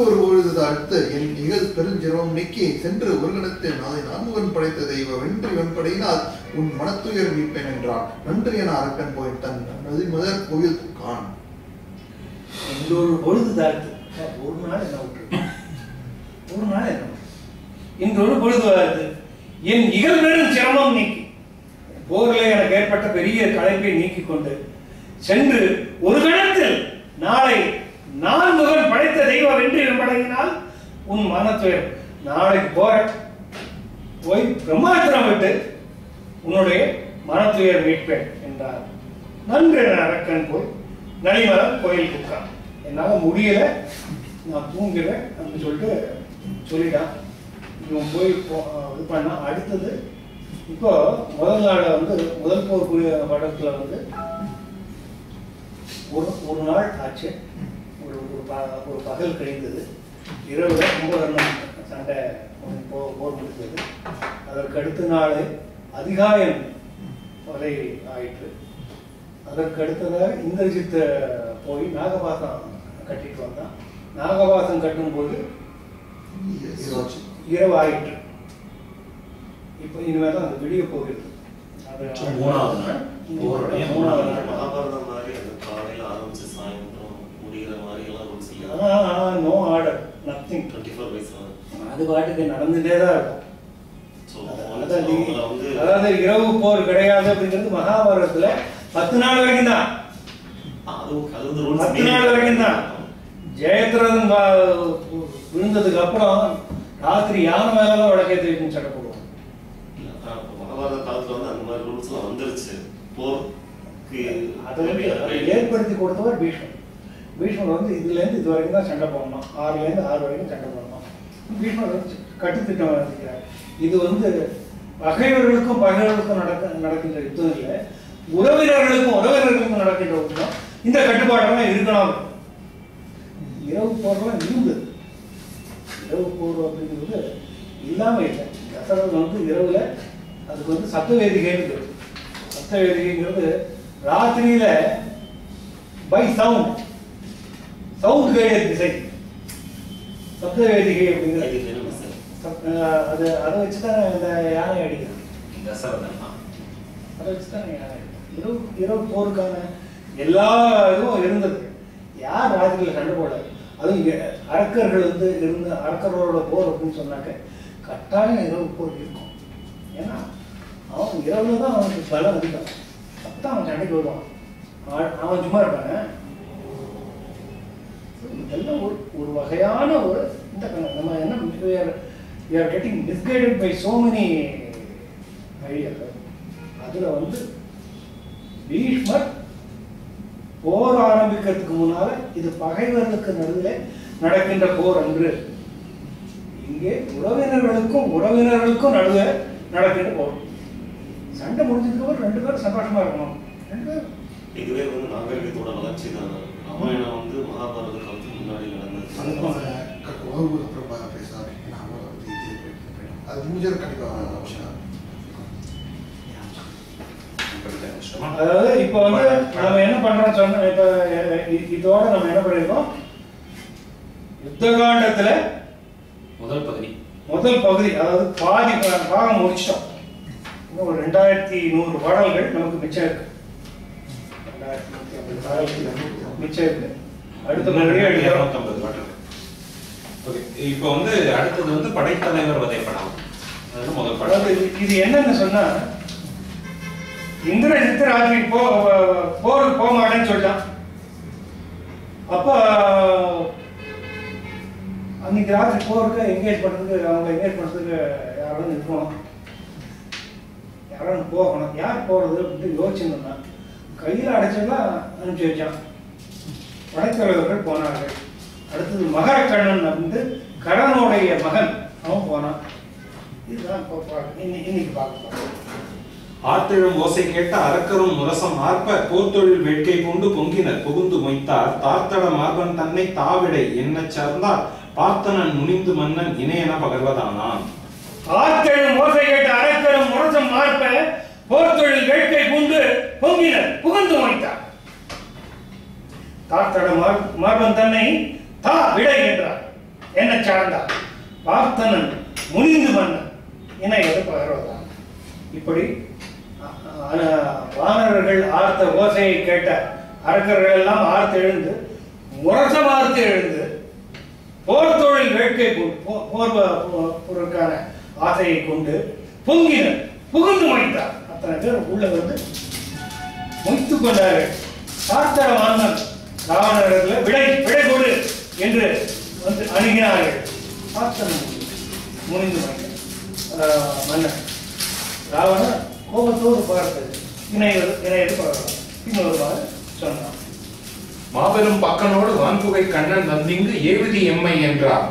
ஒரு பொழுது அடுத்து என் இகழ் பெருஞ்சிரமம் நீக்கி சென்று ஒரு கணத்தில் நாளை நான்முகன் படைத்த தெய்வ வென்று வெண்படையினால் உன் மனத்துயர் மீட்பேன் என்றான். நன்றி என அரக்கன் போய் தன் முதல் கோயில் கான். ஒரு பொழுது தாழ்த்து ஒரு நாள் என்ன விட்டு ஒரு நாள் என்ன இன்று ஒரு பொழுது தாழ்த்து என் இகழ் பெரும் சிரமம் நீக்கி போரில் எனக்கு ஏற்பட்ட பெரிய களைப்பை நீக்கி கொண்டு சென்று ஒரு கணத்தில் நாளை நான் முகன் படைத்த தெய்வம் வென்று வெண்படையினால் உன் மனத்துயர் நாளைக்கு போய் பிரம்மாஸ்திரம் விட்டு உன்னுடைய மனத்துயர் மீட்பேன் என்றார். நன்று அரக்கன் போய் நலிமலர் கோயில் கூட்டான். என்னால் முடியல, நான் தூங்குறேன் அப்படின்னு சொல்லிட்டு சொல்லிட்டான். இவன் போய் இது பண்ணா. அடுத்தது இப்போ முதல் நாள் வந்து முதல் போர் படத்துல வந்து ஒரு நாள் ஆச்சு. ஒரு பகல் கழிந்தது. இரவுல கும்பகர்ணன் சண்டை போர் முடிந்தது. அதற்கு அடுத்த நாள் அதிகாயம் கொலை ஆயிற்று. அதற்கு அடுத்ததாக இந்திரஜித்த போய் நாகபாசம் கட்டிட்டு வந்தான். நாகபாசம் கட்டும் போது இரவு ஆயிற்று. இப்ப இனிமேதான் அது விடிய போகிறது. மூணாவது நாள் மகாபாரதம் மாதிரி அந்த காலையில ஆரம்பிச்சு சாயந்தரம் முடிகிற மாதிரி எல்லாம் ரூல்ஸ் இல்ல. No order, nothing. 24/7 அது பாட்டுக்கு நடந்துட்டே தான் இருக்கும். வந்து அதாவது இரவு போர் கிடையாது அப்படிங்கிறது மகாபாரதத்துல 10 நாள் வரைக்கும் தான். 10 நாள் வரைக்கும் தான். ஜெயத்ரதன் விழுந்ததுக்கு அப்புறம் ராத்திரி யானை மேலாம் வழக்கேற்று சட்டை போடுவோம். மகாபாரத காலத்துல வந்து அந்த மாதிரி ரூல்ஸ் எல்லாம் வந்துருச்சு. போருக்கு அதை ஏற்படுத்தி கொடுத்தவர் பீஷ்மர். பீஷ்மர் வந்து இதுல இருந்து இது வரைக்கும் தான் சண்டை போடணும், 6ல இருந்து 6 வரைக்கும் சண்டை போடணும். பீஷ்மர் வந்து கட்டுத்திட்டம் வச்சிருக்கிறார். இது வந்து பகைவர்களுக்கும் நடக்கின்ற யுத்தம் இல்லை, உறவினர்களுக்கும் நடக்கின்ற யுத்தம். இந்த கட்டுப்பாடெல்லாம் இருக்கணும். இரவு போர்லாம் இருந்தது. இரவு போர் அப்படிங்கிறது இல்லாம இல்லை. தசரதன் வந்து இரவுல அதுக்கு வந்து சப்தவேதிகை இருக்கு. சப்தவேதிகைங்கிறது ராத்திரியில பை சவுண்ட் கைடட் திசை சப்தவேதிகை அப்படிங்கிறது. அது அதை வச்சுதான் இந்த யானை அடிக்கிறான். அதை வச்சுதான் யானை அடிக்கிறான். இரவு போருக்கான எல்லா இதுவும் இருந்தது. யார் ராத்திரியில சண்டை போடாது. அதுவும் அரக்கர்கள் வந்து இருந்த அரக்கர்களோட போர் அப்படின்னு சொன்னாக்க கட்டாயம் இரவு போர் இருக்கும். ஏன்னா அவன் இரவுல தான் அவனுக்கு பலம் அதிகம். அப்பதான் அவன் சண்டைக்கு வருவான். அவன் சும்மா இருப்பாங்க. இதெல்லாம் ஒரு வகையான ஒரு இந்த நம்ம என்ன we are getting misguided by so many ideas. அதுல வந்து பீஷ்மர் போர் ஆரம்பிக்கிறதுக்கு முன்னால இது பகைவர்களுக்கு நடுவில் நடக்கின்ற போர் அன்று. இங்கே உறவினர்களுக்கும் நடுவில் நடக்கின்ற போர். சண்டை முடிஞ்சதுக்கு 2 பேரும் சந்தோஷமா இருக்கணும். 2 பேரும் இதுவே வந்து நாகரிகத்தோட வளர்ச்சி தான். ராமாயணம் வந்து மகாபாரத காலத்துக்கு முன்னாடி நடந்தது. அது முடிஞ்சது கண்டிப்பாக அவசியம். அதாவது இப்ப வந்து நம்ம என்ன பண்றோம் சொன்ன இப்ப இதோட நம்ம என்ன பண்ணிருக்கோம், யுத்த காண்டத்துல முதல் பகுதி அதாவது பாதி பாகம் முடிச்சிட்டோம். இன்னும் ஒரு 2100 பாடல்கள் நமக்கு மிச்சம் இருக்கு. 2150 பாடல்கள் மிச்சம் இருக்கு. அடுத்த முறையே எடுக்கிறோம். இப்போ வந்து அடுத்தது வந்து படைத்தலைவர் வதைப்படம். முதல் படம் இது என்னன்னு சொன்னா, இந்திரஜித்து ராத்திரி போருக்கு போக மாட்டேன்னு சொல்லிட்டான். அப்ப அன்னைக்கு ராத்திரி போருக்கு என்கேஜ் பண்றதுக்கு யாரும் இருக்கணும், யாரும் போகணும். யார் போறது அப்படின்ட்டு யோசிச்சுன்னா கையில அடைச்செல்லாம் அனுப்பிச்சு வச்சான். படைத்தலைவர்கள் போனார்கள். அடுத்தது மகரக்கண்ணன் அப்படின்ட்டு கடனுடைய மகன் அவன் போனான். இதுதான் இன்னைக்கு பார்க்கலாம். ஆர்த்தெழும் ஓசை கேட்ட அரக்கரும் முரசம் ஆர்ப்ப போர்த்தொழில் வேட்கை கொண்டு பொங்கினர் புகுந்து மொய்த்தார். தார்த்தட மார்பன் தன்னை தாவிடை என்ன சார்ந்தார் பார்த்தனன் முனிந்து மன்னன் இணையன பகர்வதானான். ஆர்த்தெழும் ஓசை கேட்ட அரக்கரும் முரசம் ஆர்ப்ப போர்த்தொழில் வேட்கை கொண்டு பொங்கினர் புகுந்து மொய்த்தார். தார்த்தட மார்பன் தன்னை தா விடை என்றார். என்ன சார்ந்தார் பார்த்தனன் முனிந்து மன்னன் என எது பகர்வதான். இப்படி வானரர்கள் ஆர்த்த ஓசையை கேட்ட அரக்கர்கள் எல்லாம் ஆர்த்து எழுந்து முரச வார்த்து எழுந்து போர் தொழில் வேட்கை போருக்கான ஆசையை கொண்டு பொங்கினர், புகுந்து மொய்த்தார். அத்தனை பேர் உள்ள வந்து மொய்த்துக் கொண்டார்கள். சாஸ்திர மன்னன் ராவணர்கள் விடை கொடு என்று வந்து அணுகினார்கள். சாஸ்திரம் முனிந்து மன்னன் ராவணன் கோபத்தோடு பார்த்து இணையது பார்க்கலாம். இன்னொருவாறு சொன்னான். மாபெரும் பக்கனோடு வான்புகை கண்ணன் வந்திங்கு ஏவிதி எம்மை என்றார்.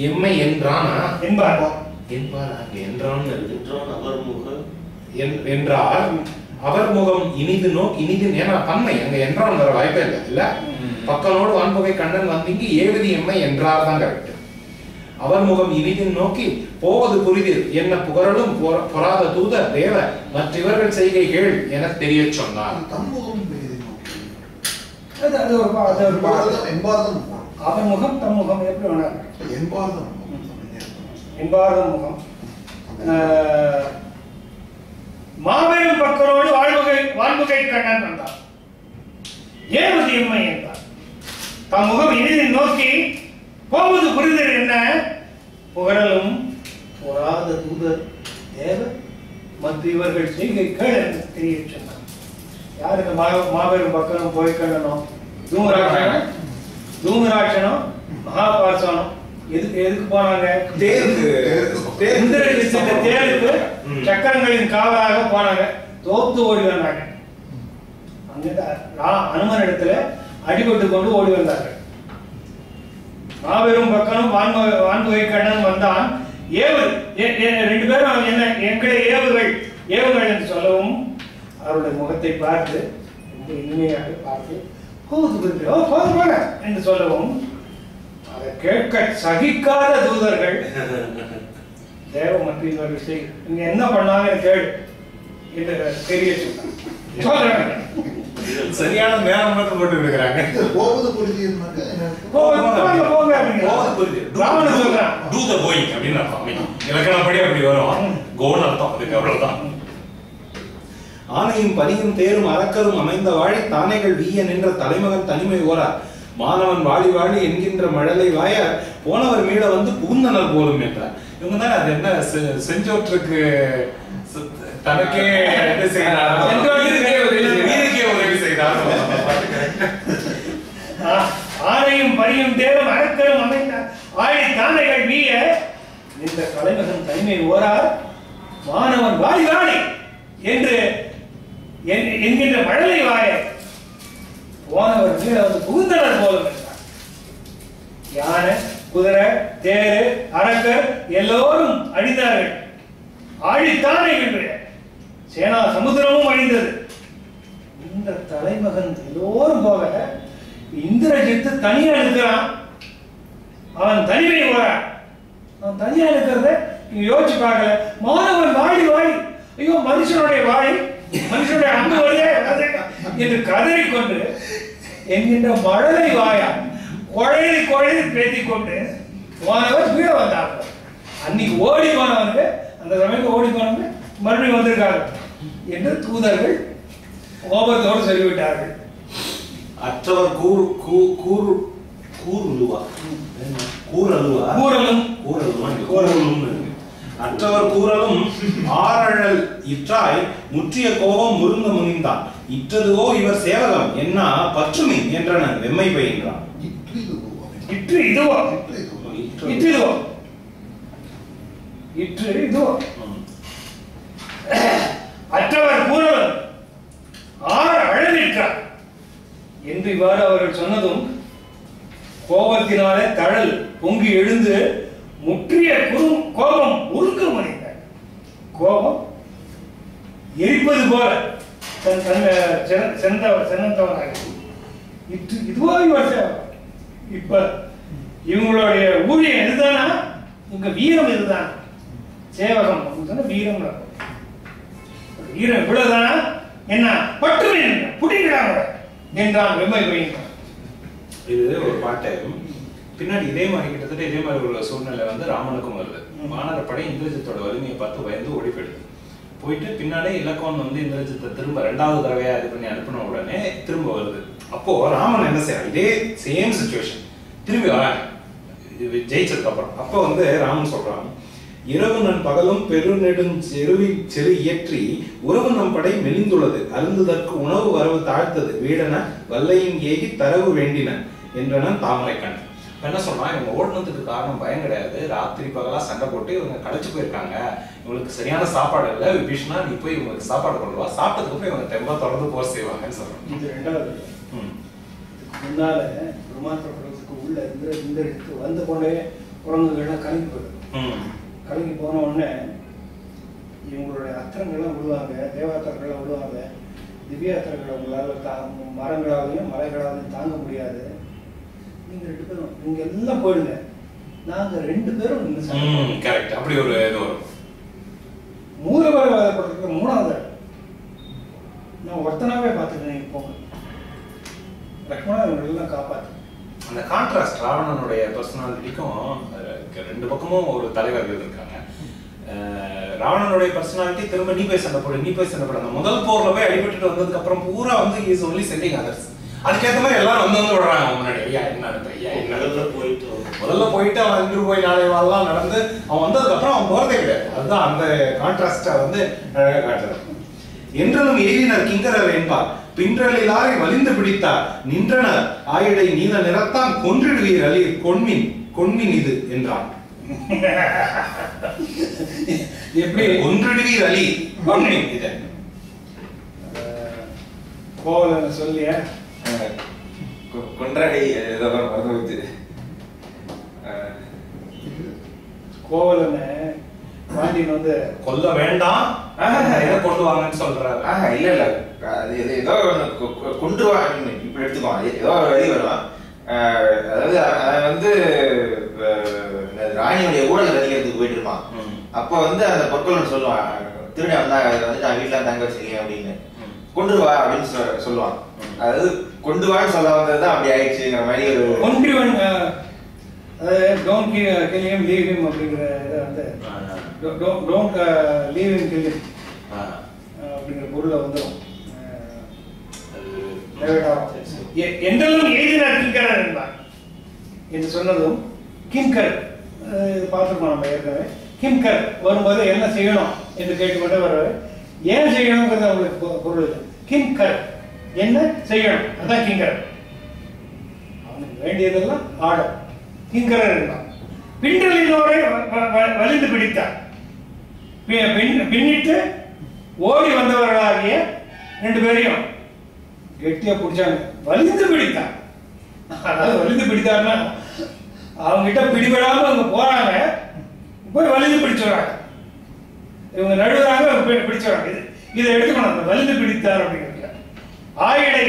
எம்மை என்றானா என்பார் என்றார். அவர் முகம் இனிது இனிது ஏன்னா பன்மை அங்க என்றான் வர வாய்ப்பே இல்லை இல்ல. பக்கனோடு வான்புகை கண்ணன் வந்திங்கு ஏவிதி எம்மை என்றார் தான் கரெக்ட். அவர் முகம் இனிது நோக்கி போவது புரிது என்ன புகழலும் பொறாத தூதர் தேவ மற்ற இவர்கள் செய்கைகள் என தெரிய சொன்னார். அவன் முகம் தம் முகம் எப்படி வேணார் என்பார்தம் முகம். மாபெரும் பக்கரோடு வாழ்முகை கண்ணன் வந்தார். ஏவது எம்மை என்றார். தம் முகம் இனிது நோக்கி போவது புரிதல் என்ன புகழலும் பொறாத தூதர் தேவ மற்ற இவர்கள் செய்கை கேள் தெரிய சொன்னார். யாருக்கு மாபெரும் பக்கரும் போய் கண்ணனும் தூமராட்சனும் மகாபார்சனும் எதுக்கு போனாங்க? தேருக்கு சக்கரங்களின் காவலாக போனாங்க. தோத்து ஓடி வந்தாங்க. அங்கிட்ட அனுமன் இடத்துல அடிபட்டு கொண்டு ஓடி வந்தார்கள். மாபெரும் பக்கனும் வான்புகை கண்ணன் வந்தான். ரெண்டு பேரும் என்ன எங்களை ஏவுகள் என்று சொல்லவும் அவருடைய முகத்தை பார்த்து ரொம்ப இனிமையாக பார்த்து போது என்று சொல்லவும் அதை கேட்க சகிக்காத தூதர்கள் தேவ மற்ற நீங்க என்ன பண்ணாங்க கேடு என்று தெரிய சொன்னாங்க. சரியான நேரம் மட்டும் போட்டு இருக்கிறாங்க. போவது புரியுது இலக்கணப்படி அப்படி வரும். கோன் அர்த்தம் அதுக்கு அவ்வளவுதான். ஆனையும் பனியும் தேரும் அரக்கரும் அமைந்த வாழை தானைகள் வீய நின்ற தலைமகன் தனிமை ஓரார். மாணவன் வாழி வாழி என்கின்ற மழலை வாயார் போனவர் மீள வந்து புகுந்தனர் போலும் என்றார். இவங்க தான் அது என்ன செஞ்சோற்றுக்கு தனக்கே என்ன செய்யறாரு உதவி செய்தார். ஆனையும் பனியும் தேரும் அரக்கரும் அமைந்த வாழை தானைகள் வீய நின்ற தலைமகன் தனிமை ஓரார். மாணவன் வாழி வாழி என்று என்கின்ற மழலை வாய போனவர் கீழே வந்து புகுந்தனர் போலும் என்றார். யானை குதிரை தேரு அரக்கர் எல்லோரும் அழிந்தார்கள். ஆழித்தானே சேனா சமுத்திரமும் அழிந்தது. இந்த தலைமகன் எல்லோரும் போக இந்திரஜித்து தனியா இருக்கிறான். அவன் தனிமை வரான். அவன் தனியா இருக்கிறத யோசிச்சு பார்க்கல. மாணவன் வாழி வாழி ஐயோ மனுஷனுடைய வாழி மனுஷனுடைய அன்பு வழியே என்று கதறிக்கொண்டு என்கின்ற மழலை வாயா குழைதி பேத்திக் கொண்டு போனவர் கீழே வந்தார். அன்னைக்கு ஓடி போனவங்க அந்த சமயத்தில் ஓடி போனவங்க மறுபடியும் வந்திருக்காங்க என்று தூதர்கள் கோபத்தோடு சொல்லிவிட்டார்கள். அற்றவர் அற்றவர் கூறலும் ஆரழல் இற்றாய் முற்றிய கோபம் முருங்க முனிந்தான். இற்றதுவோ இவர் சேவகம் என்ன பற்றுமை என்றன வெம்மை பயின்றான். அற்றவர் கூறலும் ஆரழலிற்றார் என்று இவ்வாறு அவர்கள் சொன்னதும் கோபத்தினாலே தழல் பொங்கி எழுந்து முற்றிய கோபம் உருக்க முனைந்த கோபம் எரிப்பது போல சென்றவனாக இதுவோ இப்ப இவங்களுடைய ஊழியம் இதுதானா? இவங்க வீரம் இதுதான். சேவகம் வீரம் வீரம் இவ்வளவுதானா? என்ன பட்டுமை புடிக்கிறாங்க என்றான் வெம்மை பயின்றான். இது ஒரு பாட்டு. பின்னாடி இதே மாதிரி கிட்டத்தட்ட இதே மாதிரி ஒரு சூழ்நிலை வந்து ராமனுக்கும் வருது. வானர படை இந்திரஜித்தோட வலிமையை பார்த்து பயந்து ஓடி போயிடுது. போயிட்டு பின்னாடி இலக்கோன் வந்து இந்திரஜித்தை திரும்ப 2வது தடவையா இது பண்ணி அனுப்பின உடனே திரும்ப வருது. அப்போ ராமன் என்ன செய்யறான், இதே சேம் சிச்சுவேஷன் திரும்பி வராங்க ஜெயிச்சதுக்கு அப்புறம். அப்போ வந்து ராமன் சொல்றான், இரவு நன் பகலும் பெருநெடும் செரு இயற்றி உறவு நம் படை மெலிந்துள்ளது, அருந்துதற்கு உணவு வரவு தாழ்த்தது, வீடன வல்லையின் ஏகி தரவு வேண்டின என்றனன் தாமரைக்கண். என்ன சொல்றான், இவங்க ஓடுனதுக்கு காரணம் பயம் கிடையாது, ராத்திரி பகலா சண்டை போட்டு இவங்க களைச்சு போயிருக்காங்க, இவங்களுக்கு சரியான சாப்பாடு இல்லை, விபீஷணா நீ போய் இவங்களுக்கு சாப்பாடு கொண்டு வா, சாப்பிட்டதுக்கு அப்புறம் இவங்க தெம்பா தொடர்ந்து போர் செய்வாங்கன்னு சொல்றான். இது 2வது. முன்னால பிரம்மாஸ்திர படத்துக்கு உள்ள இந்திரஜித்து வந்து கொண்டே குரங்குகள்லாம் கலங்கி போயிடும். கலங்கி போன உடனே இவங்களுடைய அஸ்திரங்கள்லாம் விடுவாங்க, தேவாத்திரங்கள்லாம் விடுவாங்க, திவ்யாத்திரங்களை உங்களால் மரங்களாலையும் மலைகளாலையும் தாங்க முடியாது, நீங்க 2 பேரும் நீங்க எல்லாம் போயிடுங்க, நாங்க 2 பேரும் கரெக்ட். அப்படி ஒரு இது வரும். மூலவர படத்துக்கு 3வது நான் ஒருத்தனாவே பார்த்துக்கிறேன், நீங்க போங்க, லக்ஷ்மணா இவங்களெல்லாம் காப்பாத்து. அந்த கான்ட்ராஸ்ட் ராவணனுடைய பர்சனாலிட்டிக்கும் 2 பக்கமும் ஒரு தலைவர்கள் இருக்காங்க. ராவணனுடைய பர்சனாலிட்டி திரும்ப நீ போய் சண்டை போடு, நீ போய் சண்டை போடு. அந்த முதல் போர்ல போய் அடிபட்டு வந்ததுக்கு அப்புறம் பூரா வந்து இஸ் ஒன்லி சென்டிங் அதர்ஸ். அதுக்கேற்ற மாதிரி எல்லாரும் வந்து விடுறாங்க முன்னாடி. ஐயா என்ன முதல்ல போயிட்டு அவன் இன்று போய் நாளை வாழலாம் நடந்து அவன் வந்ததுக்கு அப்புறம் அவன் போறதே கிடையாது. அதுதான் அந்த கான்ட்ராஸ்டா வந்து அழகா காட்டுறாரு. என்றனும் எய்தினர் கிங்கரர் என்பார், பின்றலிலாரை வலிந்து பிடித்தார், நின்றனர் ஆயிடை நீல நிறத்தான் கொன்றிடுவீர் அலி கொன்மின் இது என்றான். எப்படி கொன்றிடுவீர் அலி கொன்மின் இது கோவலன் சொல்லிய கொன்றாடி மறந்து வச்சு கோவலனை பாண்டியன் வந்து கொல்ல வேண்டாம் கொண்டு வாங்கன்னு சொல்றாரு. இல்ல இல்ல அது ஏதோ கொண்டு வா இப்படி எடுத்துக்கோ, ஏதோ வெளியே வருவான். அதாவது அவன் வந்து ராணியுடைய ஊழல் அதிகத்துக்கு போயிட்டு இருப்பான். அப்ப வந்து அந்த பொற்கொள்ளன் சொல்லுவான், திருடி வந்தா வந்து நான் வீட்டுல தங்க வச்சிருக்கேன் அப்படின்னு, கொண்டு வா அப்படின்னு சொல்லுவான். அதாவது கொண்டு வான்னு சொல்ல வந்ததுதான் அப்படி ஆயிடுச்சுங்கிற மாதிரி ஒரு ஒன்றிவன், அதாவது don't kill him leave him அப்படிங்கிற இதை வந்து don't leave him kill him அப்படிங்கிற பொருளை வந்துடும். என்றெல்லாம் எழுதினார் கிங்கரர் என்பார் என்று சொன்னதும் கிங்கர் பார்த்துருக்கோம் நம்ம ஏற்கனவே. கிங்கர் வரும்போது என்ன செய்யணும் என்று கேட்டுக்கொண்டே வருவார். ஏன் செய்யணுங்கிறது அவங்களுக்கு பொருள் இல்லை. கிங்கர் என்ன செய்யணும், அதான் கிங்கர். அவனுக்கு வேண்டியதெல்லாம் ஆர்டர். கிங்கரர் இருந்தான். பின்றலினோரை வலிந்து பிடித்தார். பின்னிட்டு ஓடி வந்தவர்களாகிய 2 பேரையும் கெட்டியா பிடிச்சாங்க. வலிந்து பிடித்தார். அதாவது வலிந்து பிடித்தாருன்னா அவங்க கிட்ட பிடிபடாம அவங்க போறாங்க, போய் வலிந்து பிடிச்சுறாங்க. இவங்க நடுவராக பிடிச்சுறாங்க. இதை எடுத்துக்கணும், வலிந்து பிடித்தார் அப்படிங்கிறது. ஆயிடை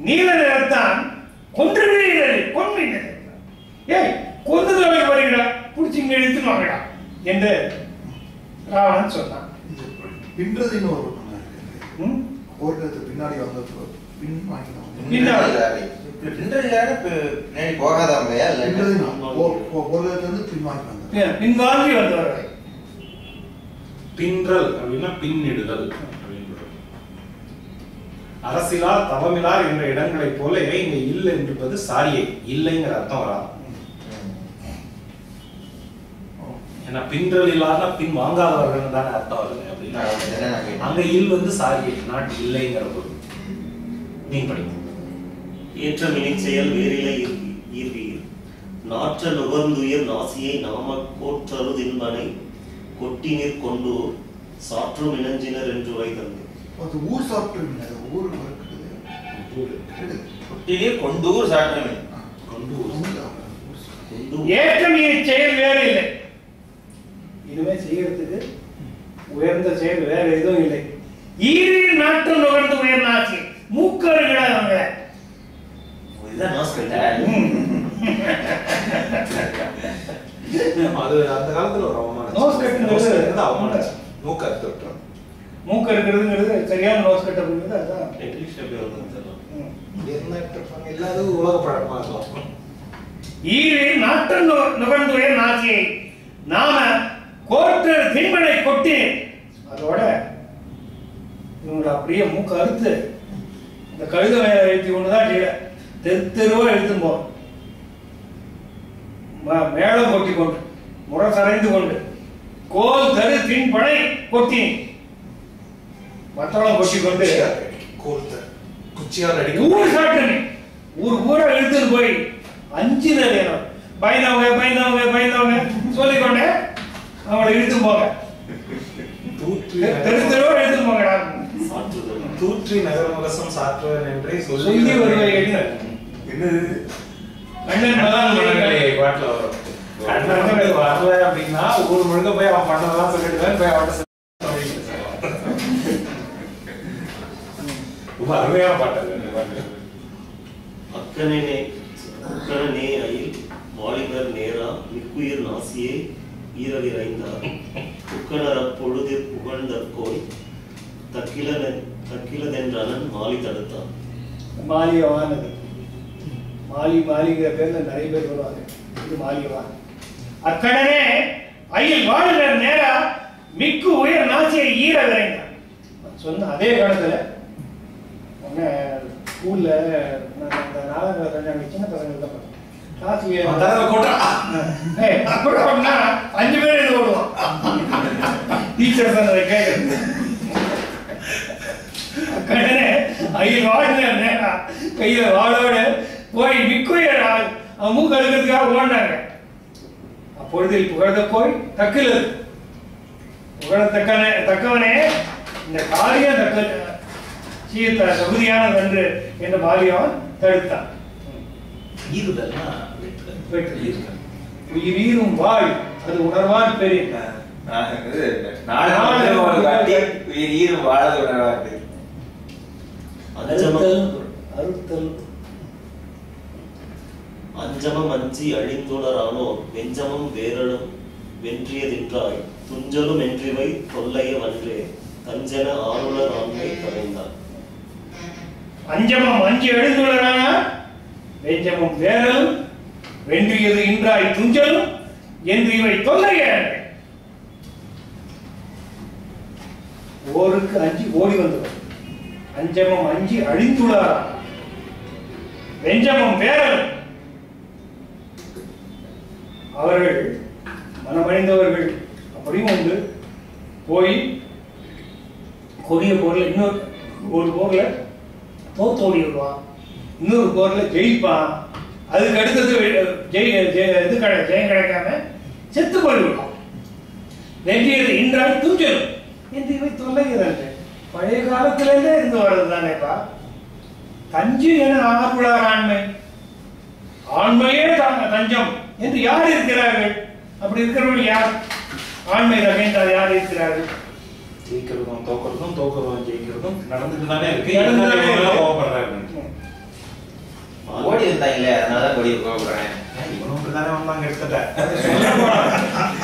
நீல நிறத்தான் கொன்றுகிறீர்கள் ஏய் கொன்றுதலை வருகிறா பிடிச்சி இங்க எடுத்துன்னு வாங்கடா என்று ராவணன் சொன்னான். பின்றதின்னு ஒரு போர்க்களத்து பின்னாடி வந்த பின் போகாதவங்களையா பின்வாங்கி வந்தவர்களை பின்றல் அப்படின்னா பின்னிடுதல். அரசிலார் தவமிலார் என்ற இடங்களை போல இங்க இல்லை என்பது சாரியை இல்லைங்கிற அர்த்தம் வராது. ஏன்னா பின்றல் இல்லாத பின் வாங்காதவர்கள் தானே அர்த்தம் வருது அப்படின்னா அங்க இல் வந்து சாரியை நாட் இல்லைங்கிற பொருள். நீங்க படிங்க. ஏற்ற வினை செயல் வேறிலை ஈர்வீர் நாற்ற நுகர்ந்துயர் நாசியை நாம கோற்றரு தின்பனை கொட்டினீர் கொண்டு சாற்றும் இனஞ்சினர் என்று வைத்தது. அது ஊர் சாப்பிட்டு ஊர் கொண்டூர் சாப்பிட்டு ஏற்றம் செயல் வேற இல்லை. இனிமே செய்யறதுக்கு உயர்ந்த செயல் வேற எதுவும் இல்லை. ஈரீர் நாட்டு நுகர்ந்து உயர்ந்த ஆட்சி மூக்கருகிட அவங்க அது அந்த காலத்துல ஒரு அவமானம். மூக்க இருக்கிறதுங்கிறது சரியான நோஸ் கட் அப்படிங்கிறது அதான் எல்லாரும் உலக பழக்கமா இருக்கலாம். ஈரில் நாட்டம் நுகர்ந்துயர் நாசியை நாம கோற்று திண்மனை கொட்டி அதோட இவங்களை அப்படியே மூக்க அறுத்து இந்த கழுத எழுத்தி ஒண்ணுதான் கீழே தெருவா எழுத்தும் போ மேளம் கொட்டி கொண்டு முரசறைந்து கொண்டு கோல் தரு தின்பனை கொட்டி மத்தளம் கொட்டி கொண்டு ஊர் சாட்டு ஊர் ஊரா இழுத்துட்டு போய் 5 நேரம் பயந்தவங்க சொல்லிக்கொண்டு அவங்களை இழுத்து போங்க தெருவா இழுத்து போங்க தூற்றி நகரமுரசம் சாற்றுவன் என்றே சொல்லி வருவாய் என்னது கண்ணன் மகான்களே பாட்டுல வரும். கண்ணன் வரல அப்படின்னா ஊர் முழுக்க போய் அவன் பண்ணதெல்லாம் சொல்லிட்டு போய் அவன் ரொம்ப அருமையான பாட்டு. அக்கணனே அயில் மாளிகர் நேரா மிக்குயிர் நாசியே ஈரவிரைந்தார் உக்கணர் அப்பொழுதிற் புகழ்ந்தற்கோய் தக்கிலதென்றனன் மாலி தடுத்தான். மாலியவானது மாலிங்கிற பேர்ல நிறைய பேர் வருவாங்க. இது மாலியவான். அக்கடனே அயில் வாழ்கிற நேரா மிக்கு உயர் நாசியை ஈர விரைந்தார் சொன்ன அதே காலத்துல ஸ்கூல்ல சின்ன பசங்க கிளாஸ்ல 5 பேர் இது ஓடுவான் டீச்சர்ஸ் கேட்கறது. அயில் வாழ்கிற நேரா கையில வாழோட போய் மிக்குயர் மூக்கு அழுக்கிறதுக்காக ஓடினாங்க. அப்பொழுதில் புகழ்ந்த போய் தக்கில் தக்கவனே இந்த காரியம் தகுதியானது என்று என்ற மாலியவன் தடுத்தான். உயிரீரும் வாழ் அது உணர்வான் பெரிய அஞ்சமம் அஞ்சி அழிந்துணரானோ வெஞ்சமும் வேரலும் வென்றியதின்றாய் துஞ்சலும் என்றிவை தொல்லைய வன்றே தஞ்சன ஆளுநர் ஆண்மை கலைந்தான். அஞ்சமம் அஞ்சி எழுந்துள்ளன வெஞ்சமும் வேரலும் வென்றியது இன்றாய் துஞ்சலும் என்று இவை தொல்லைய ஓருக்கு அஞ்சி ஓடி வந்தவர். அஞ்சமம் அஞ்சி அழிந்துள்ளாரா வெஞ்சமும் வேரலும் அவர்கள் மனமடைந்தவர்கள் அப்படியும் உண்டு. போய் கொடிய போர்ல இன்னொரு ஒரு போர்ல தோத்தோடி விடுவான், இன்னொரு போர்ல ஜெயிப்பான், அதுக்கு அடுத்தது ஜெயம் கிடைக்காம செத்து போய்விடுவான். வென்றியது இன்றால் துஞ்சலும் என்று இவை தொல்லைகிறது. பழைய காலத்திலேயே இருந்து வர்றது தானேப்பா. தஞ்சு என ஆர்வலர் ஆண்மை ஆண்மையே தஞ்சம் என்று யார் இருக்கிறார்கள்? அப்படி இருக்கிறவர்கள் யார்? ஆண்மை தகைந்தால் யார் இருக்கிறார்கள்? ஜெயிக்கிறதும் தோக்கிறதும் தோக்கிறதும் ஜெயிக்கிறதும் நடந்துட்டு தானே இருக்கு. ஓடி இருந்தாங்களே அதனால ஓடி கோபப்படுறேன். இவனுக்கு தானே வந்தாங்க எடுத்துட்டேன்.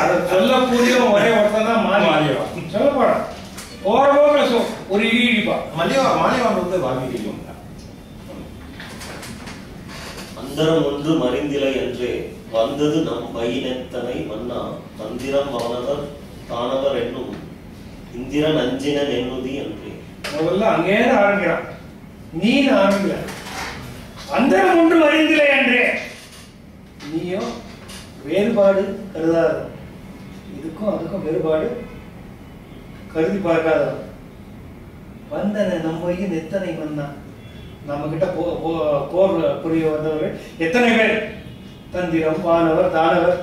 அதை சொல்லக்கூடிய ஒரே ஒருத்தன் தான் மாலியவா. சொல்ல போறான் போற போக ஒரு இடிப்பா. மாலியவான் வந்து வால்மீகி அந்தரம் ஒன்று மறிந்திலை என்றே வந்தது நம் பயினத்தனை மன்னா மந்திரம் வானவர் தானவர் என்னும் இந்திரன் அஞ்சினன் என்னுதி என்றே. முதல்ல அங்கே ஆரம்பிக்கிறான். நீ ஆரம்பிக்கல. அந்தரம் ஒன்று மறிந்திலை என்றே நீயோ வேறுபாடு கருதாத, இதுக்கும் அதுக்கும் வேறுபாடு கருதி பார்க்காத. வந்தன நம்மையும் எத்தனை வந்தான் நம்ம கிட்ட போர் புரிய வந்தவர்கள் எத்தனை பேர்? தந்திரம் வானவர் தானவர்.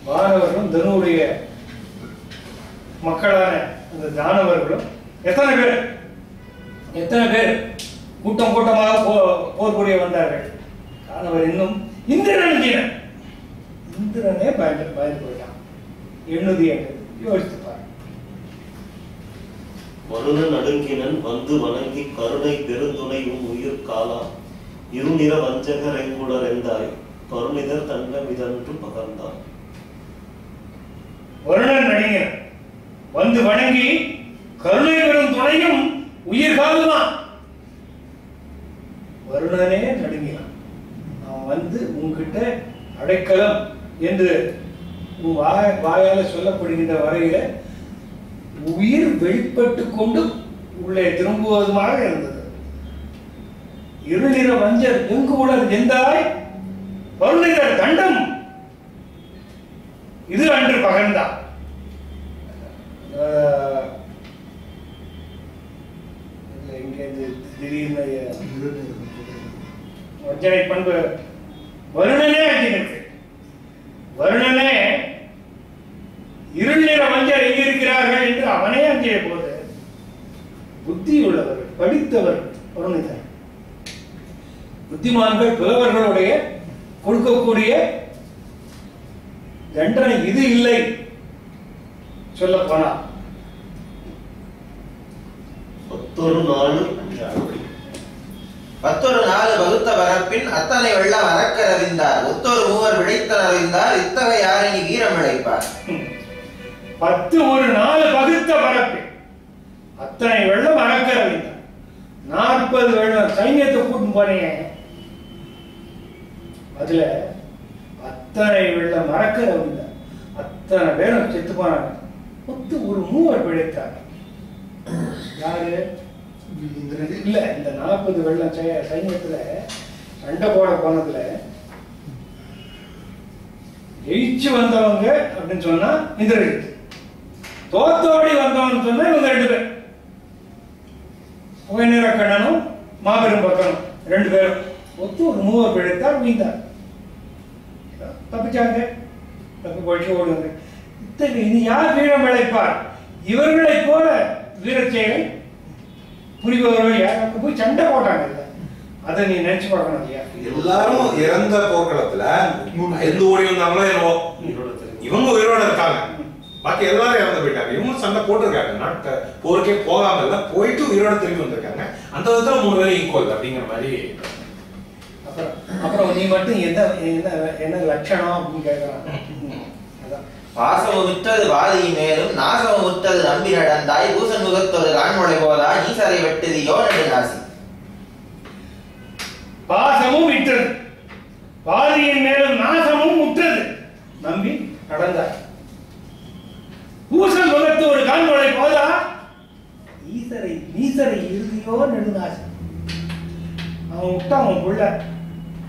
வானவர்களும் தனுடைய மக்களான அந்த தானவர்களும் எத்தனை பேர் கூட்டம் கூட்டமாக போர் புரிய வந்தார்கள். தானவர் இன்னும் இந்திரனே பயந்து போயிட்டான். எண்ணுதி என்று யோசித்துப்பார். வருணன் நடுங்கினன் வந்து வணங்கி கருணை பெருந்துணையும் உயிர் காலா இருநிற வஞ்சகர் எங்குளர் என்றாய் கருணிதர் தன்னமிதன்று பகர்ந்தான். வருணன் நடுங்கினன் வந்து வணங்கி கருணை பெரும் துணையும் உயிர் காலுதான். வருணனே நடுங்கினான். அவன் வந்து அடைக்கலம் என்று வாயால சொல்லப்படுகின்ற வரையில உயிர் வெளிப்பட்டு கொண்டு உள்ளே திரும்புவதுமாக இருந்தது. இருளிர வஞ்சர் எங்கு உலர் எந்தாய் வருணிதர் தண்டம் இது அன்று பகர்ந்தான். திடீர்னு வஞ்சனை பண்பு வருணனே அஞ்சினுக்கு வருணனே இருள் நிற வஞ்சர் எங்கிருக்கிறார்கள் என்று அவனே அஞ்சிய போது புத்தி உள்ளவர் படித்தவர் வருணிதர். புத்திமான்கள் புலவர்களுடைய கொடுக்கக்கூடிய தண்டனை இது இல்லை. சொல்ல போனா 10 நாள் வகுத்த வரப்பின் அத்தனை வெள்ளம் அறக்கரவிந்தார் ஒத்தொரு மூவர் விளைத்தனறிந்தார் இத்தகை யாரினி வீரம் விளைப்பார். 10 ஒரு 4 வகுத்த வரப்பின் அத்தனை வெள்ளம் அறக்கரவிந்தார். 40 வெள்ளம் சைன்யத்தை கூட்டும் போனீங்க. அதுல அத்தனை வெள்ளம் அறக்கரவிந்தார். அத்தனை பேரும் செத்து போனாங்க. ஒரு மூவர் பிழைத்தார். யாரு இல்ல இந்த 40 வெள்ளம் சைன்யத்துல சண்டை போட போனதுல ஜெயிச்சு வந்தவங்க அப்படின்னு சொன்னா இந்திரஜித், தோத்தோடி வந்தவன் சொன்னா இவங்க 2 பேர், புகைநிற கண்ணனும் மாபெரும் பக்கனும் 2 பேரும் ஒரு மூவர் பிழைத்தார். வீழ்ந்தார். தப்பிச்சாங்க. தப்பி போயிட்டு ஓடுவாங்க. இனி யார் வீரம் விளைப்பார்? இவர்களை போல வீரச்செயலை புரிபவர்கள் யாருக்கு போய் சண்டை போட்டாங்க. அதை நீ நினைச்சு பார்க்கணும். ஐயா எல்லாரும் இறந்த போர்க்களத்துல எந்த ஓடி வந்தாங்களோ என்னவோ இவங்க உயிரோட இருக்காங்க. பாக்கி எல்லாரும் இறந்து போயிட்டாங்க. இவங்க சண்டை போட்டிருக்காங்க. நாட்டு போருக்கே போகாம இல்ல, போயிட்டு உயிரோட திரும்பி வந்திருக்காங்க. அந்த விதத்துல 3 பேரும் ஈக்குவல் அப்படிங்கிற மாதிரி. அப்புறம் நீ மட்டும் என்ன லட்சணம் அப்படின்னு கேட்கறாங்க. வாசமும் விட்டது வாதியின் மேலும் நாசமும் விட்டது நம்பி நடந்தாய் பூசன் முகத்தொரு காண்மொழி போதா நீசரை வெட்டதியோ நெடுநாசி. பாசமும் விட்டது வாதியின் மேலும் நாசமும் முற்றது நம்பி நடந்தாய் பூசன் முகத்து ஒரு காண்மொழி போதா நீசரை இறுதியோ நெடுநாசி. அவன் விட்டான் அவன் புள்ள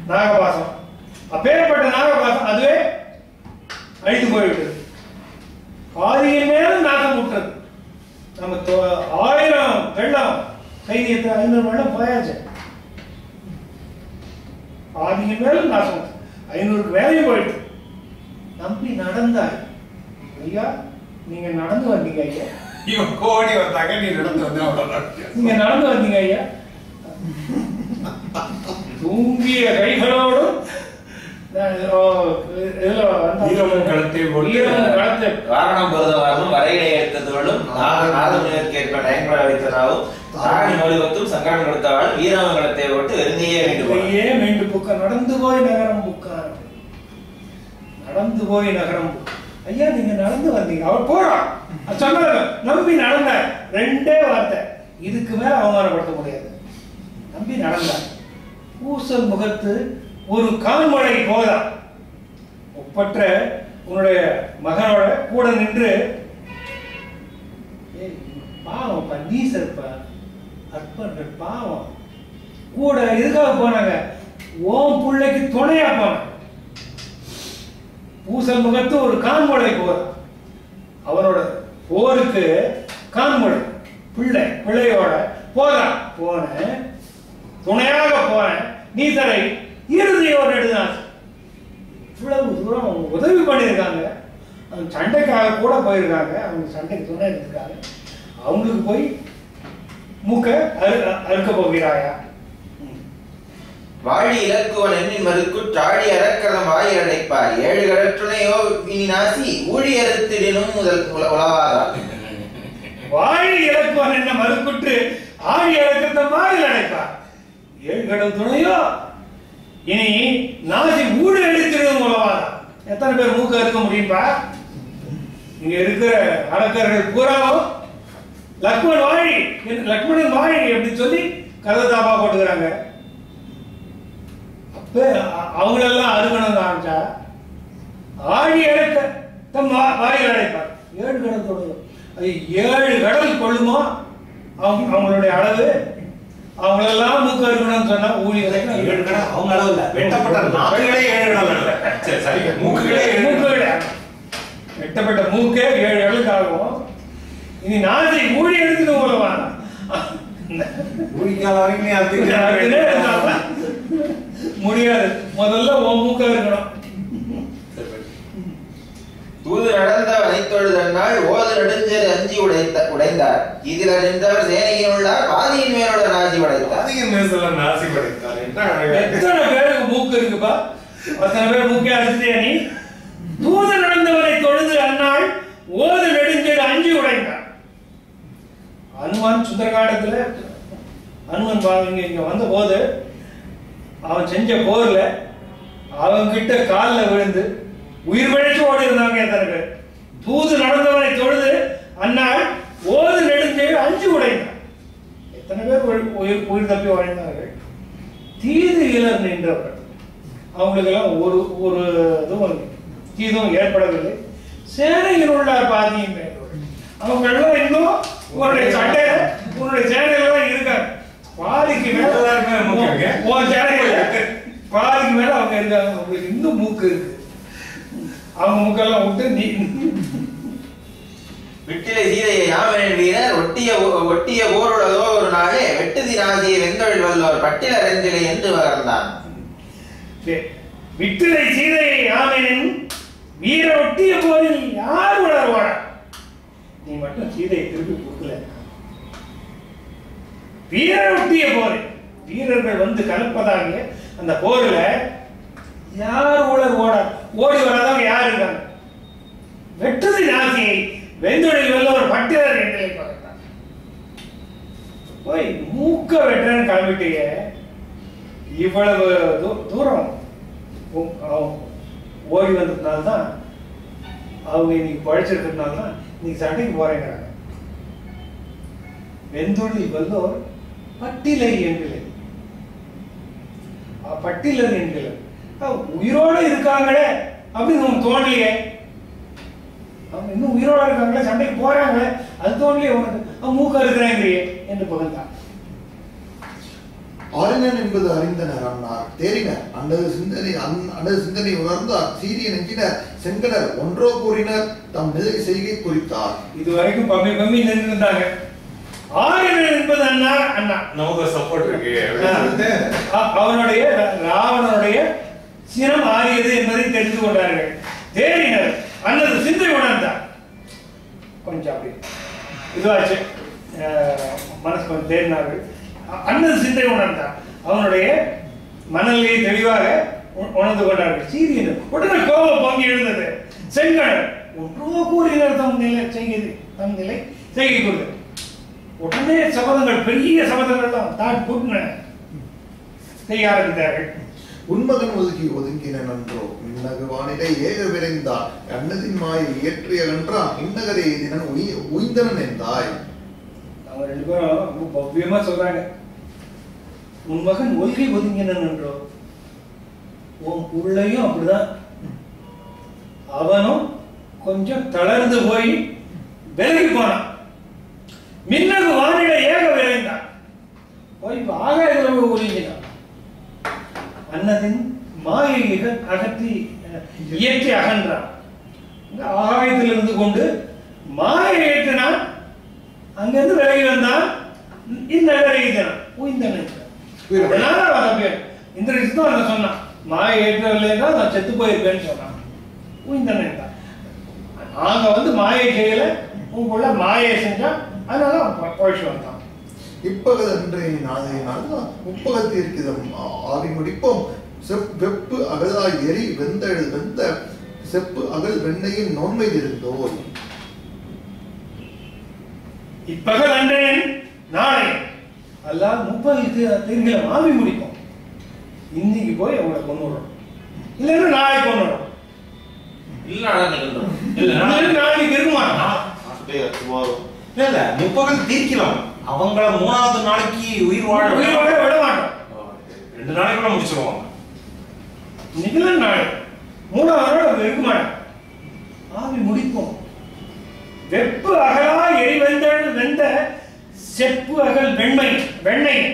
நாகபாசம். அப்பேற்பட்ட நாகபாசம் அதுவே அழித்து போய்விட்டது. பாதியின் மேலும் நாசம் முற்றது. நம்ம 1000 வெள்ளம் சைனியத்தை 500 வெள்ளம் போயாச்சு. பாதியின் மேலும் நாசம் 500 வேலையும் போயிட்டு நம்பி நடந்தாய். ஐயா நீங்க நடந்து வந்தீங்க. ஐயா இவன் கோடி வந்தாங்க, நீ நடந்து வந்த. நீங்க நடந்து வந்தீங்க. ஐயா தூங்கிய கைகளோடும் வாரணம் பொருதவாகவும் வரையிலை எடுத்ததோடும் நாதமுனிற்கேற்ப நயன்பட வைத்ததாகவும் தாரணி மொழிவத்தும் சங்கடம் கொடுத்தவாள் வீரமங்கலத்தை விட்டு வெறுங்கையே மீண்டு புக்க நடந்து போய் நகரம் புக்கார். நடந்து போய் நகரம். ஐயா நீங்க நடந்து வந்தீங்க. அவர் போறான் சொன்ன நம்பி நடந்த 2 வார்த்தை. இதுக்கு மேல அவமானப்படுத்த முடியாது. நம்பி நடந்த பூசல் முகத்து ஒரு கால்மழை போதா. ஒப்பற்ற உன்னுடைய மகனோட கூட நின்று பாவம் நீசர்ப்ப அற்பர்கள் பாவம் கூட எதுக்காக போனாங்க? ஓம் பிள்ளைக்கு துணையா போனாங்க. பூசல் முகத்து ஒரு கான்மழை போதா. அவரோட போருக்கு கான்மழை பிள்ளையோட போதா போன துணையாக போன நீசரை இறுதியோடு எடுத்தான். இவ்வளவு தூரம் உதவி பண்ணியிருக்காங்க. அவங்க சண்டைக்காக கூட போயிருக்காங்க. அவங்க சண்டைக்கு துணை இருந்திருக்காங்க. அவங்களுக்கு போய் மூக்க அறுக்க போகிறாயா? வாழி இலக்குவன் எண்ணின் மறுக்கு தாடி அறக்கதம் வாயில் அடைப்பார் 7 கடற்றுணையோ இனி நாசி ஊழியறுத்திடனும் முதல் உளவாதா. வாழி இலக்குவன் என்ன மறுக்குற்று ஆழி இறக்கத்தம் வாயில் அடைப்பார் 7 கடல் துணையோ இனி நாசி ஊழி எடுத்திடும் உளவாதா. எத்தனை பேர் மூக்க அறுக்க முடியும்பா? இங்க இருக்கிற அரக்கர்கள் பூராவும் லக்ஷ்மணன் வாழி அப்படின்னு சொல்லி கததாபா போட்டுக்கிறாங்க. அப்ப அவங்களெல்லாம் அறுக்கணும் ஆரம்பிச்சா எடுக்க தம் வாயில் அடைப்பார். 7 கடல் தொழுதும் அது 7 கடல் கொள்ளுமோ அவங்களுடைய அளவு. அவங்களெல்லாம் மூக்க இருக்கணும்னு சொன்னா ஊழியரை 7 கடல் அவங்க அளவு இல்ல, வெட்டப்பட்ட நாக்குகளே 7 கடல் இல்ல. சரி சரி, மூக்குகளே வெட்டப்பட்ட மூக்கே 7 கடலுக்கு ஆகும். இனி நாசை ஊழி எடுத்துட்டு போலவாங்க ஊழிக்கால வரைக்கும் முடியாது. முதல்ல உன் மூக்க இருக்கணும். தூது நடந்தவனை தொழுதனால் ஓது நெடுஞ்சேர் அஞ்சி உடைந்தார். இதில் நின்றவர் சேனையில் உள்ளார் பாதியின் மேலோட நாசி படைத்தார். எத்தனை பேருக்கு மூக்கு இருக்குப்பா? அத்தனை பேர் மூக்கே அடிச்சுட்டே நீ. தூது நடந்தவரை தொழுது அந்நாள் ஓது நெடுஞ்சேர் அஞ்சி உடைந்தார். அனுமான் சுந்தரகாண்டத்துல அனுமன் இங்க வந்த போது அவன் செஞ்ச போர்ல அவன் கிட்ட காலில் விழுந்து உயிர் பிழைச்சு ஓடி இருந்தாங்க எத்தனை பேர். தூது நடந்தவனை தொழுது அந்நாள் ஓது நெடுஞ்செயல் அஞ்சு உடைந்தார். எத்தனை பேர் உயிர் தப்பி வாழ்ந்தார்கள். தீது இலர் நின்றவர் அவங்களுக்கு எல்லாம் ஒரு இதுவும் தீதும் ஏற்படவில்லை. சேனையில் உள்ள பாதியும் அவங்க எல்லாம் இன்னும் உன்னுடைய சட்டையில உன்னுடைய சேனையில தான் இருக்காங்க. பாதிக்கு மேல பாதிக்கு மேல அவங்க இருக்காங்க. அவங்களுக்கு இன்னும் மூக்கு இருக்கு. அவங்க மூக்கெல்லாம் விட்டு நீ விட்டிலை சீதையை யாவரின் வீரர் ஒட்டிய போருடதோ ஒரு நாளே வெட்டுதி நாசியை வெந்தொழில் வல்லோர் பட்டில ரெஞ்சிலை என்று வளர்ந்தான். விட்டிலை சீதையை யாவரின் வீர ஒட்டிய போரில் யார் வளர்வாடா? நீ மட்டும் சீதையை திருப்பி கொடுக்கல. வீர ஒட்டிய போரில் வீரர்கள் வந்து கலப்பதாக அந்த போர்ல யார் ஓடி வராதவங்க யார் இருக்காங்க? வெட்டுதி நாசியை வெந்தொழில் வல்லவர் பட்டியலர் என்று பார்த்தான். போய் மூக்க வெட்டுறன்னு கிளம்பிட்டீங்க. இவ்வளவு தூரம் ஓடி வந்ததுனால்தான் அவங்க இன்னைக்கு பழிச்சிருக்கிறதுனால்தான் இன்னைக்கு சண்டைக்கு போறேங்கிறாங்க. வெந்தொழில் வல்லோர் பட்டிலை என்கிற பட்டியலர் என்கிற உயிரோட இருக்காங்களே அப்படின்னு உனக்கு தோணலையே. அவங்க இன்னும் உயிரோட இருக்காங்களே, சண்டைக்கு போறாங்களே, அது தோணலையே உனக்கு. மூக்க இருக்கிறாங்கிறியே என்று புகழ்ந்தான். ஆரினன் என்பது அறிந்தனர் அன்னார் தேறினர் அண்டது சிந்தனை உணர்ந்தார். சீரிய நெஞ்சினர் செங்கனர் ஒன்றோ கூறினர் தம் நிலை செய்கை குறித்தார். இதுவரைக்கும் பம்மி நின்றுட்டாங்க. ஆரினன் என்பது அன்னார் அண்ணா நமக்கு சப்போர்ட் இருக்கு. அவனுடைய ராவணனுடைய சினம் ஆறியது என்பதை தெரிந்து கொண்டார்கள். தேறினர் அல்லது சிந்தை உணர்ந்தார். கொஞ்சம் அப்படி இதுவாச்சு, மனசு கொஞ்சம் தேறினார்கள். அல்லது சிந்தை உணர்ந்தார். அவனுடைய மனநிலையை தெளிவாக உணர்ந்து கொண்டார்கள். சீரியனர் உடனே கோபம் பொங்கி எழுந்தது. செங்கனர் ஒன்றோ கூறினர் தம் நிலை செய்கை கொண்டு உடனே சபதங்கள், பெரிய சபதங்கள் தான் தான் கூட்டின செய்ய ஆரம்பித்தார்கள். உன்மகன் ஒதுங்கின நன்றோ இன்னகு வானிலை ஏக விரைந்தார் அன்னதின் மாயை இயற்றிய என்றான் இன்னகரை எதினன் உய்ந்தனன் என்றாய். அவங்க 2 பேரும் ரொம்ப பவ்யமா சொல்றாங்க. உன் மகன் ஒதுங்கினன் என்றோ, உன் உள்ளையும் அப்படிதான். அவனும் கொஞ்சம் தளர்ந்து போய் விலகி போனான். மின்னகு வானிலை ஏக விரைந்தான் போய் ஆகாயத்தில் ஒதுங்கினான். அன்னதின் மாயை அகற்றி இயற்றி அகன்றான். ஆகாயத்தில் இருந்து கொண்டு மாயை ஏற்றினான். அங்கிருந்து விலகி வந்தான். இந்நகரை உய்ந்தனன். இந்திரஜித்தும் சொன்னான், மாயை ஏற்றவில்லைன்னா நான் செத்து போயிருப்பேன்னு சொன்னான். உய்ந்தனன் தான். நாங்க வந்து மாயை செய்யல, உங்களுக்குள்ள மாயை செஞ்சா அதனால பழிச்சு வந்தான். இப்பகல் அன்றைய நாளையினால் முப்பகத்திற்கிதம் ஆவி முடிப்போம். வெப்பு அகலாய் எரி வெந்த செப்பு அகல் வெண்ணையின் நோன்மை இருந்தோர். இப்பகல் அன்றேன் நாளை அல்லால் 30 தீர்களை ஆவி முடிப்போம். இன்னைக்கு போய் அவங்களை கொண்டுடும், இல்லைன்னா நாளைக்கு கொண்டுடும். நாளைக்கு இருக்குமா? இல்ல 30 தீர்க்கலாம். அவங்கள 3வது நாளைக்கு உயிர் வாழ விட மாட்டோம். 2 நாளைக்குள்ள முடிச்சிருவாங்க. இன்னைக்கு நாளை 3வது நாள் இருக்க மாட்டோம். வெப்பு அகலா எரிவெந்தள் வெந்த செப்பு அகல் வெண்மை வெண்ணெய்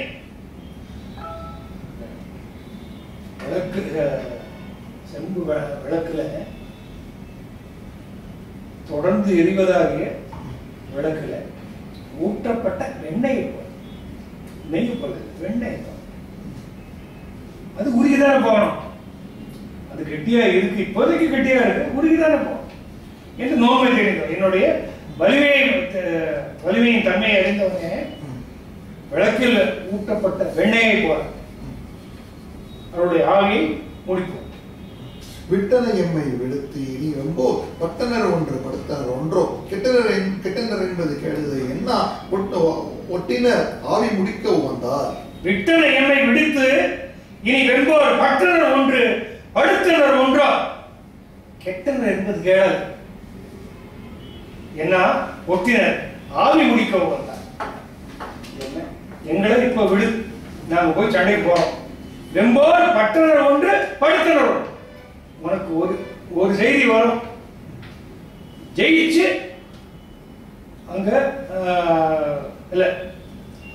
விளக்கு செம்பு விளக்குல தொடர்ந்து எரிவதாகிய விளக்குல ஊற்றப்பட்ட வெண்ணெய் போல, நெய் போல வெண்ணெய் போல. அது உருகிதானே போகணும். அது கெட்டியா இருக்கு, இப்போதைக்கு கெட்டியா இருக்கு, உருகிதானே போகணும் என்று நோமை தெரிந்தோம். என்னுடைய வலிமையின் தன்மையை அறிந்தவனே விளக்கில் ஊட்டப்பட்ட வெண்ணெயை போல அவருடைய ஆவியை முடிப்போம். விட்டன எம்மை விடுத்து இனி வெம்போ பட்டனர் ஒன்று படுத்தனர் ஒன்றோ கெட்டனர் என்பது கேடுது என்ன ஒட்டினர் ஆவி முடிக்க வந்தார். விட்டன எம்மை விடுத்து இனி வெம்போர் பட்டனர் ஒன்று படுத்தனர் ஒன்றோ கெட்டனர் என்பது கேடல் என்ன ஒட்டினர் ஆவி முடிக்க வந்தார். என்ன எங்களை இப்ப விடு, நாங்க போய் சண்டைக்கு போறோம். வெம்போர் பட்டனர் ஒன்று படுத்தனர் ஒன்று. உனக்கு ஒரு செய்தி வரும், ஜெயிச்சு அங்க இல்ல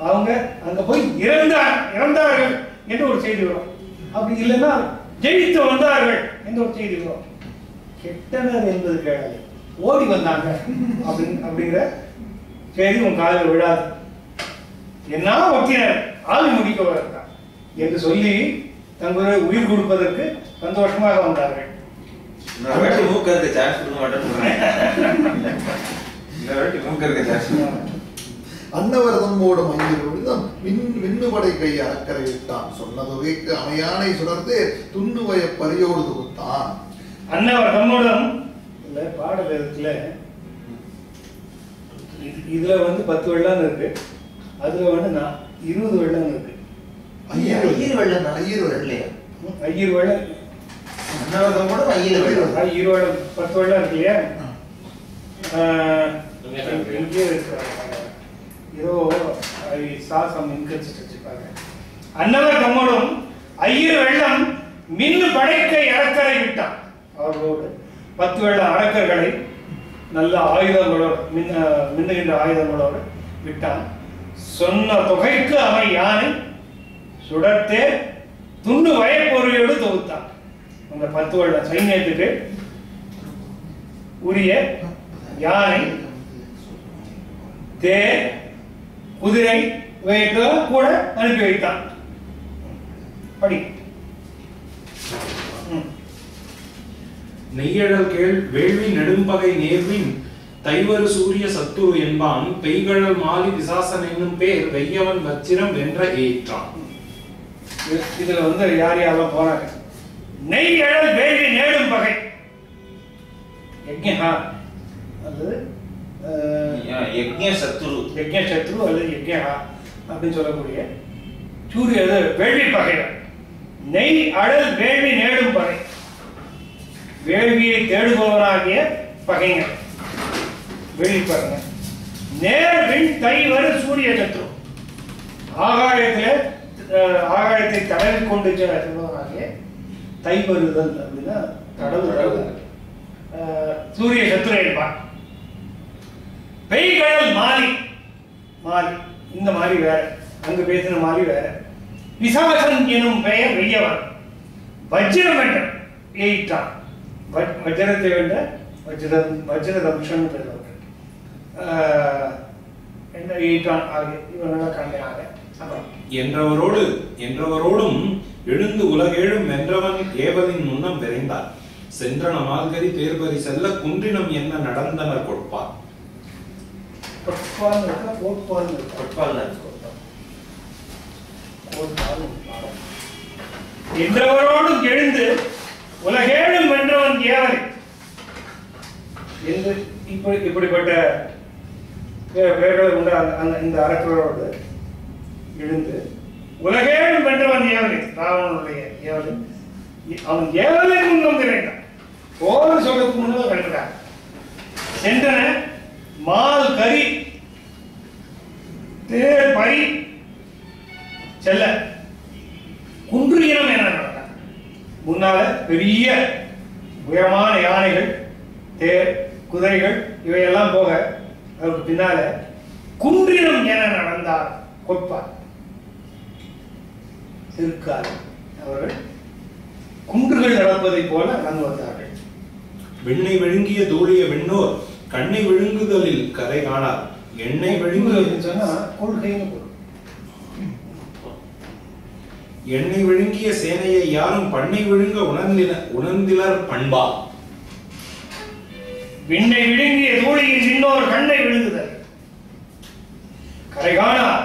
அவங்க அங்க போய் இறந்தார்கள் என்று ஒரு செய்தி வரும். அப்படி இல்லைன்னா ஜெயித்து வந்தார்கள் என்று ஒரு செய்தி வரும். கெட்டனர் என்பது கேடலை ஓடி வந்தாங்க அப்படிங்கிற செய்தி உன் காலையில் விழாது. என்ன ஒட்டினர் ஆவி முடிக்க வருகிறார் என்று சொல்லி தங்களுடைய உயிர் கொடுப்பதற்கு சந்தோஷமாக வந்தார்கள். அன்னவர் தம்மோடு மயிலும் விண்ணுபடை கை அறக்கரை விட்டான் சொன்னதுகைக்கு அமையானை சுடர்ந்து துண்ணுவய பரியோடு தொகுத்தான். அன்னவர் தம்மோடும் பாடல இதுல 10 வெள்ளம் இருக்கு, அதுல 20 வெள்ளம் இருக்கு. ஐயர் வெள்ளம் ஐயர் வெள்ளம் ஐயர் வெள்ளம் 10 வெள்ளம் இருக்கு இல்லையா? ஏதோ அன்னவர் தம்மோடும் ஐயர் வெள்ளம் மின்னு படைக்கை அறக்கரை விட்டான். அவர்களோடு 10 வெள்ளம் அரக்கர்களை நல்ல ஆயுதங்களோடு மின்னுகின்ற ஆயுதங்களோடு விட்டான். சொன்ன தொகைக்கு அவன் யானை சுடத்தே துண்டு வயப்பொருளோடு தொகுத்தான். அந்த 10 வெள்ளம் சைன்யத்துக்கு உரிய யானை, தேர், குதிரை இவையெல்லாம் கூட அனுப்பி வைத்தான். படி. நெய்யழல் கேள் வேள்வி நெடும்பகை நேர்வின் தைவரு சூரிய சத்துரு என்பான் பெய்கழல் மாலி விசாசன் என்னும் பேர் வெய்யவன் வச்சிரம் வென்ற ஏற்றான். இதுல யார் யாரெல்லாம் போறாங்க? நெய்யழல் வேள்வி நேடும் பகை யக்ஞா அல்லது யக்ஞ சத்ரு அல்லது யக்ஞா அப்படின்னு சொல்லக்கூடிய சூரிய வேள்வி பகைவர். நெய் அழல் வேள்வி நேடும் பகை, வேள்வியை தேடுபவராகிய பகைஞர் வேள்வி பகைங்க. நேர்வின் தைவரு சூரிய சத்ரு, ஆகாயத்தை தடவி கொண்டு செல்வதனாகிய தைவருதல் அப்படின்னா தடவு சூரிய சத்ரு என்பார். பெய்கடல் மாலி, இந்த மாதிரி வேற, அங்கு பேசின மாதிரி வேற. விசாசன் எனும் பெயர் வெய்யவன் வஜ்ரம் என்ற ஏயிட்டான். வஜ்ரத்தை வேண்ட வஜ்ரதம்ஷன் என்ன ஏயிட்டான் ஆகிய இவனெல்லாம் கண்ணையாக. என்றவரோடும் எழுந்து உலகேழும் வென்றவன் ஏவலின் முன்னம் விரைந்தார். சென்றன மால்கரி பேர்பரி செல்ல குன்றினம் என்ன நடந்தனர் கொடுப்பார். என்றவரோடும் எழுந்து உலகேழும் வென்றவன் ஏவல் என்று இப்படிப்பட்ட பேர்களை உண்டு. இந்த அரக்கரோடு எழுந்து உலகேழும் வென்றவன் ஏவல், ராவணனுடைய ஏவல். அவன் ஏவலை முன் வந்திருந்தான். போர் சொல்றதுக்கு முன்னாடி கண்டுட்டான். சென்றன மால் கரி தேர் பரி செல்ல குன்று இனம் என முன்னால பெரிய உயரமான யானைகள், தேர், குதிரைகள் இவையெல்லாம் போக அதற்கு பின்னால குன்றினம் என நடந்தார் கொட்பார். திருக்கார் அவர்கள் குன்றுகள் நடப்பதை போல நடந்து வந்தார்கள். விண்ணை விழுங்கிய தூளிய விண்ணோர் கண்ணை விழுங்குதலில் கரை காணார். எண்ணெய் விழுங்குதல் சொன்னா கொள்கைன்னு பொருள். எண்ணெய் விழுங்கிய சேனையை யாரும் பண்ணை விழுங்க உணர்ந்திலர் பண்பா. விண்ணை விழுங்கிய தூளியில் விண்ணோர் கண்ணை விழுங்குதல் கரை காணார்.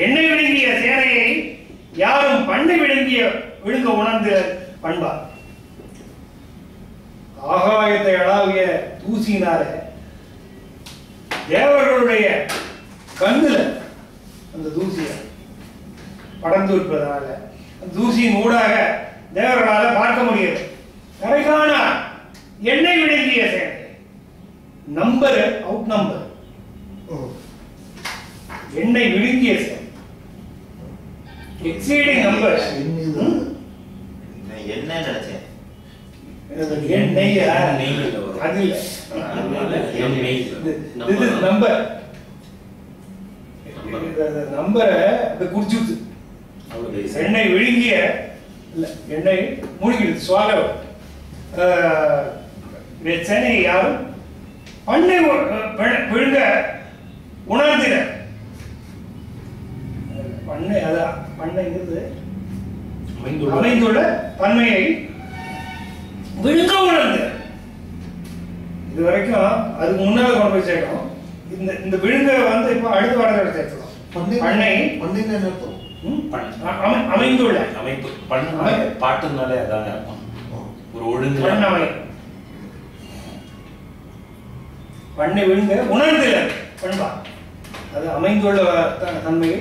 எண்ணெய் விழுங்கிய சேனையை யாரும் பண்ணை விழுங்க உணர்ந்து பண்பார். ஆகாயத்தை அளாவிய தூசியினால தேவர்களுடைய கண்ணுல அந்த தூசிய படர்ந்து இருப்பதனால தூசியின் ஊடாக தேவர்களால பார்க்க முடியாது. கரைகாணா எண்ணெய் விழுங்கிய சேனை நம்பர் அவுட் நம்பர் எண்ணெய் விழுங்கிய சேனை எக்ஸீடிங் நம்பர். என்ன நினைச்சேன் எண்ணெய் அது இல்ல நம்பர் நம்பரை குடிச்சுட்டு எண்ணெய் விழுங்கிய எண்ணெய் மூழ்கிடுது சுவாக சேனை யாரும் பண்ணை விழுங்க உணர்ந்திட பண்ணை அதான் பண்ணைங்கிறது அமைந்துள்ள பன்மையை விழுங்க உணர்ந்து. இது வரைக்கும் அதுக்கு முன்னால கொண்டு போய் சேர்க்கணும். இந்த விழுங்க வந்து இப்ப அடுத்த வாரத்தோட சேர்க்கணும். பண்ணை அமைந்துள்ள அமைப்பு பாட்டுனாலே அதான அர்த்தம். ஒரு ஒழுங்கு பண்ணமை பண்ணை விழுங்க உணர்ந்தில பண்பா அது அமைந்துள்ள தன்மையை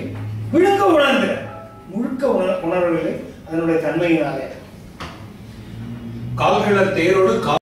விழுங்க உணர்ந்தில முழுக்க உணர்வுகளை அதனுடைய தன்மையினாலே கால்கிழர் தேரோடு